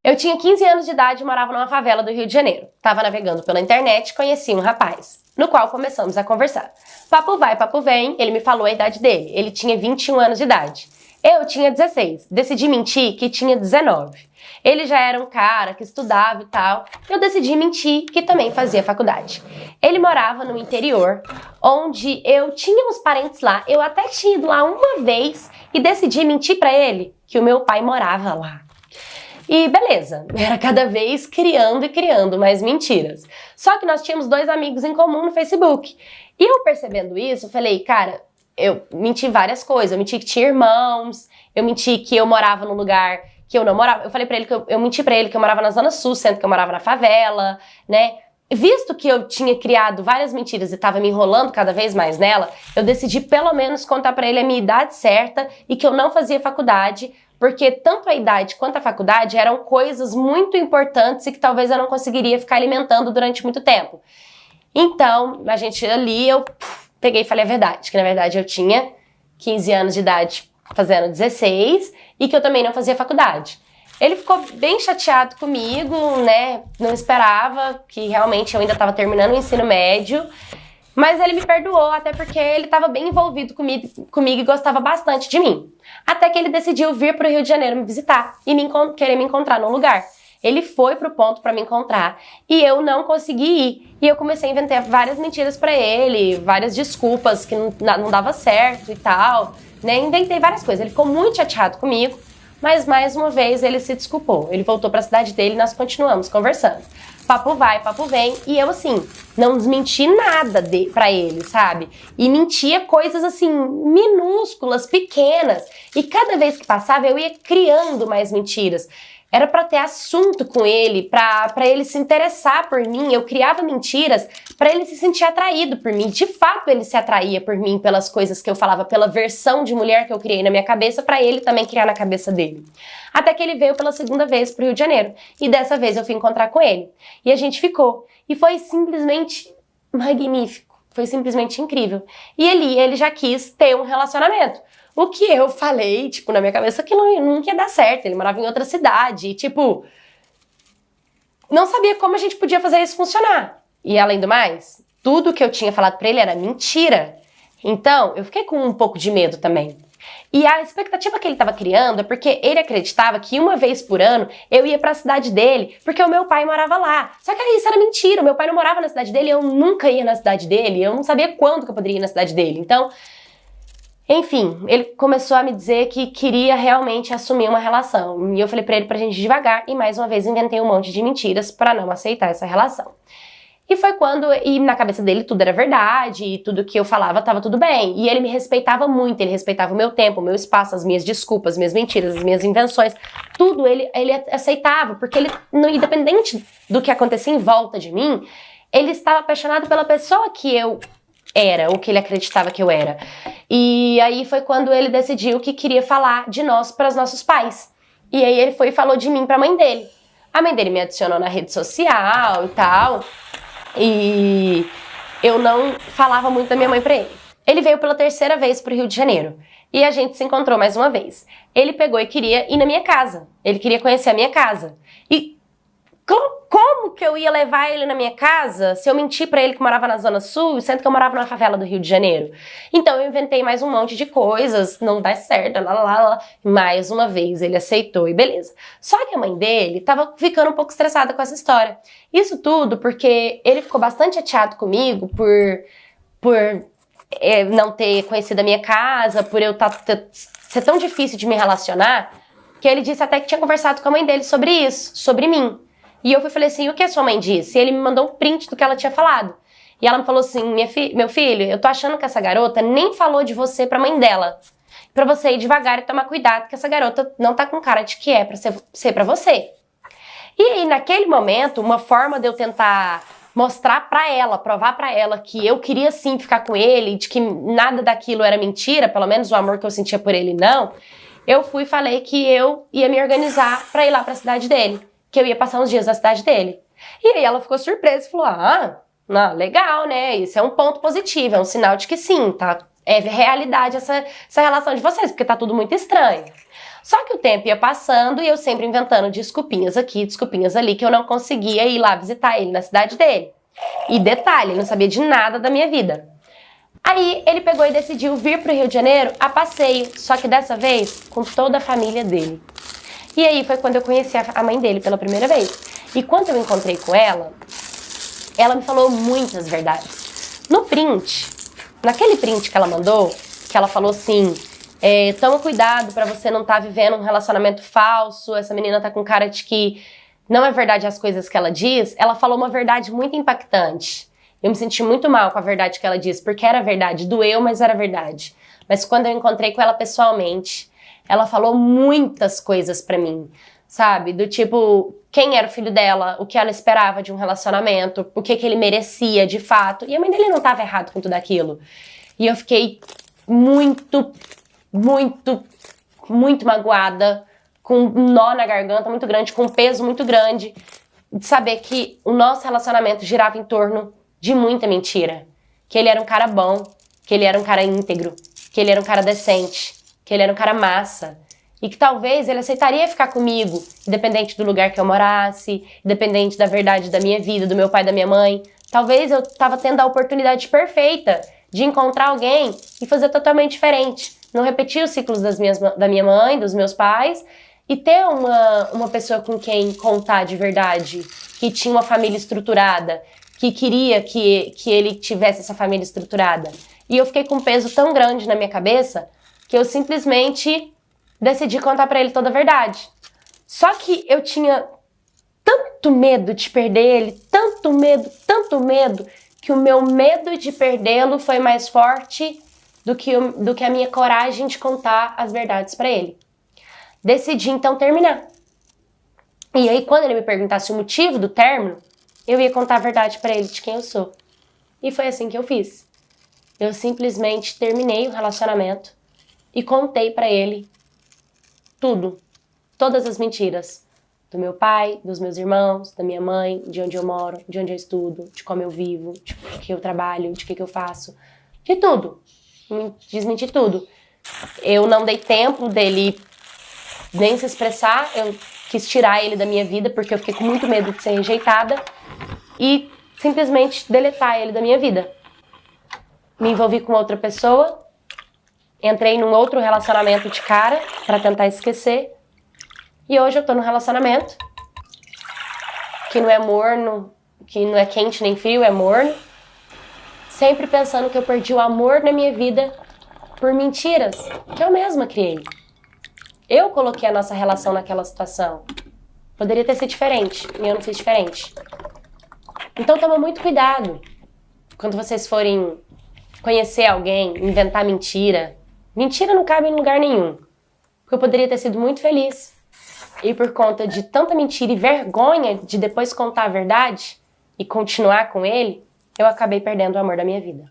Eu tinha 15 anos de idade e morava numa favela do Rio de Janeiro. Tava navegando pela internet e conheci um rapaz, no qual começamos a conversar. Papo vai, papo vem, ele me falou a idade dele. Ele tinha 21 anos de idade. Eu tinha 16. Decidi mentir que tinha 19. Ele já era um cara que estudava e tal. Eu decidi mentir que também fazia faculdade. Ele morava no interior, onde eu tinha uns parentes lá. Eu até tinha ido lá uma vez e decidi mentir pra ele que o meu pai morava lá. E beleza, era cada vez criando e criando mais mentiras. Só que nós tínhamos 2 amigos em comum no Facebook. E eu percebendo isso, falei, cara, eu menti várias coisas. Eu menti que tinha irmãos, eu menti que eu morava num lugar que eu não morava. Eu falei pra ele que eu menti pra ele que eu morava na Zona Sul, sendo que eu morava na favela, né? Visto que eu tinha criado várias mentiras e tava me enrolando cada vez mais nela, eu decidi pelo menos contar pra ele a minha idade certa e que eu não fazia faculdade, porque tanto a idade quanto a faculdade eram coisas muito importantes e que talvez eu não conseguiria ficar alimentando durante muito tempo. Então, a gente ali, eu peguei e falei a verdade, que na verdade eu tinha 15 anos de idade fazendo 16 e que eu também não fazia faculdade. Ele ficou bem chateado comigo, né, não esperava, que realmente eu ainda estava terminando o ensino médio, mas ele me perdoou, até porque ele estava bem envolvido comigo e gostava bastante de mim. Até que ele decidiu vir para o Rio de Janeiro me visitar e querer me encontrar num lugar. Ele foi pro ponto para me encontrar e eu não consegui ir. E eu comecei a inventar várias mentiras para ele, várias desculpas que não dava certo e tal, né? Inventei várias coisas. Ele ficou muito chateado comigo, mas mais uma vez ele se desculpou. Ele voltou para a cidade dele e nós continuamos conversando. Papo vai, papo vem, e eu assim, não desmenti nada pra ele, sabe? E mentia coisas assim, minúsculas, pequenas. E cada vez que passava eu ia criando mais mentiras. Era pra ter assunto com ele, pra ele se interessar por mim. Eu criava mentiras pra ele se sentir atraído por mim. De fato, ele se atraía por mim pelas coisas que eu falava, pela versão de mulher que eu criei na minha cabeça, pra ele também criar na cabeça dele. Até que ele veio pela segunda vez pro Rio de Janeiro. E dessa vez eu fui encontrar com ele. E a gente ficou. E foi simplesmente magnífico. Foi simplesmente incrível. E ele já quis ter um relacionamento. O que eu falei, tipo, na minha cabeça que nunca ia dar certo. Ele morava em outra cidade e, tipo, não sabia como a gente podia fazer isso funcionar. E, além do mais, tudo que eu tinha falado pra ele era mentira. Então, eu fiquei com um pouco de medo também. E a expectativa que ele estava criando é porque ele acreditava que uma vez por ano eu ia para a cidade dele, porque o meu pai morava lá. Só que isso era mentira, o meu pai não morava na cidade dele, eu nunca ia na cidade dele, eu não sabia quando que eu poderia ir na cidade dele. Então, enfim, ele começou a me dizer que queria realmente assumir uma relação. E eu falei pra ele pra gente ir devagar e mais uma vez inventei um monte de mentiras pra não aceitar essa relação. E foi quando, e na cabeça dele tudo era verdade, e tudo que eu falava tava tudo bem. E ele me respeitava muito, ele respeitava o meu tempo, o meu espaço, as minhas desculpas, as minhas mentiras, as minhas invenções. Tudo ele aceitava, porque ele, independente do que acontecia em volta de mim, ele estava apaixonado pela pessoa que eu era, o que ele acreditava que eu era. E aí foi quando ele decidiu que queria falar de nós para os nossos pais. E aí ele foi e falou de mim para a mãe dele. A mãe dele me adicionou na rede social e tal. E eu não falava muito da minha mãe pra ele. Ele veio pela terceira vez pro Rio de Janeiro. E a gente se encontrou mais uma vez. Ele pegou e queria ir na minha casa. Ele queria conhecer a minha casa. E como que eu ia levar ele na minha casa se eu menti pra ele que morava na Zona Sul, sendo que eu morava numa favela do Rio de Janeiro? Então eu inventei mais um monte de coisas, não dá certo, lá. Mais uma vez ele aceitou e beleza. Só que a mãe dele tava ficando um pouco estressada com essa história. Isso tudo porque ele ficou bastante chateado comigo por não ter conhecido a minha casa, por eu ser tão difícil de me relacionar, que ele disse até que tinha conversado com a mãe dele sobre isso, sobre mim. E eu falei assim, o que a sua mãe disse? E ele me mandou um print do que ela tinha falado. E ela me falou assim, meu filho, eu tô achando que essa garota nem falou de você pra mãe dela. Pra você ir devagar e tomar cuidado, que essa garota não tá com cara de que é pra ser pra você. E aí, naquele momento, uma forma de eu tentar mostrar pra ela, provar pra ela que eu queria sim ficar com ele, de que nada daquilo era mentira, pelo menos o amor que eu sentia por ele não, eu fui e falei que eu ia me organizar pra ir lá pra cidade dele, que eu ia passar uns dias na cidade dele. E aí ela ficou surpresa e falou, não, legal, né, isso é um ponto positivo, é um sinal de que sim, tá, é realidade essa relação de vocês, porque tá tudo muito estranho. Só que o tempo ia passando e eu sempre inventando desculpinhas aqui, desculpinhas ali, que eu não conseguia ir lá visitar ele na cidade dele. E detalhe, ele não sabia de nada da minha vida. Aí ele pegou e decidiu vir pro Rio de Janeiro a passeio, só que dessa vez com toda a família dele. E aí foi quando eu conheci a mãe dele pela primeira vez. E quando eu encontrei com ela me falou muitas verdades. No print, naquele print que ela mandou, que ela falou assim, toma cuidado pra você não estar vivendo um relacionamento falso, essa menina tá com cara de que não é verdade as coisas que ela diz, ela falou uma verdade muito impactante. Eu me senti muito mal com a verdade que ela disse, porque era verdade, doeu, mas era verdade. Mas quando eu encontrei com ela pessoalmente, ela falou muitas coisas pra mim, sabe? Do tipo, quem era o filho dela, o que ela esperava de um relacionamento, o que ele merecia de fato. E a mãe dele não estava errado com tudo aquilo. E eu fiquei muito magoada, com um nó na garganta muito grande, com um peso muito grande, de saber que o nosso relacionamento girava em torno de muita mentira. Que ele era um cara bom, que ele era um cara íntegro, que ele era um cara decente, que ele era um cara massa. E que talvez ele aceitaria ficar comigo, independente do lugar que eu morasse, independente da verdade da minha vida, do meu pai e da minha mãe. Talvez eu tava tendo a oportunidade perfeita de encontrar alguém e fazer totalmente diferente. Não repetir os ciclos da minha mãe, dos meus pais, e ter uma pessoa com quem contar de verdade, que tinha uma família estruturada, que queria que ele tivesse essa família estruturada. E eu fiquei com um peso tão grande na minha cabeça que eu simplesmente decidi contar pra ele toda a verdade. Só que eu tinha tanto medo de perder ele, tanto medo, que o meu medo de perdê-lo foi mais forte do que a minha coragem de contar as verdades pra ele. Decidi então terminar. E aí quando ele me perguntasse o motivo do término, eu ia contar a verdade pra ele de quem eu sou. E foi assim que eu fiz. Eu simplesmente terminei o relacionamento e contei pra ele tudo, todas as mentiras do meu pai, dos meus irmãos, da minha mãe, de onde eu moro, de onde eu estudo, de como eu vivo, de que eu trabalho, de que eu faço, de tudo. Desmenti tudo. Eu não dei tempo dele nem se expressar, eu quis tirar ele da minha vida porque eu fiquei com muito medo de ser rejeitada e simplesmente deletar ele da minha vida. Me envolvi com outra pessoa, entrei num outro relacionamento de cara pra tentar esquecer. E hoje eu tô num relacionamento que não é morno, que não é quente nem frio, é morno. Sempre pensando que eu perdi o amor na minha vida por mentiras que eu mesma criei. Eu coloquei a nossa relação naquela situação. Poderia ter sido diferente, e eu não fiz diferente. Então toma muito cuidado quando vocês forem conhecer alguém, inventar mentira. Mentira não cabe em lugar nenhum. Porque eu poderia ter sido muito feliz. E por conta de tanta mentira e vergonha de depois contar a verdade e continuar com ele, eu acabei perdendo o amor da minha vida.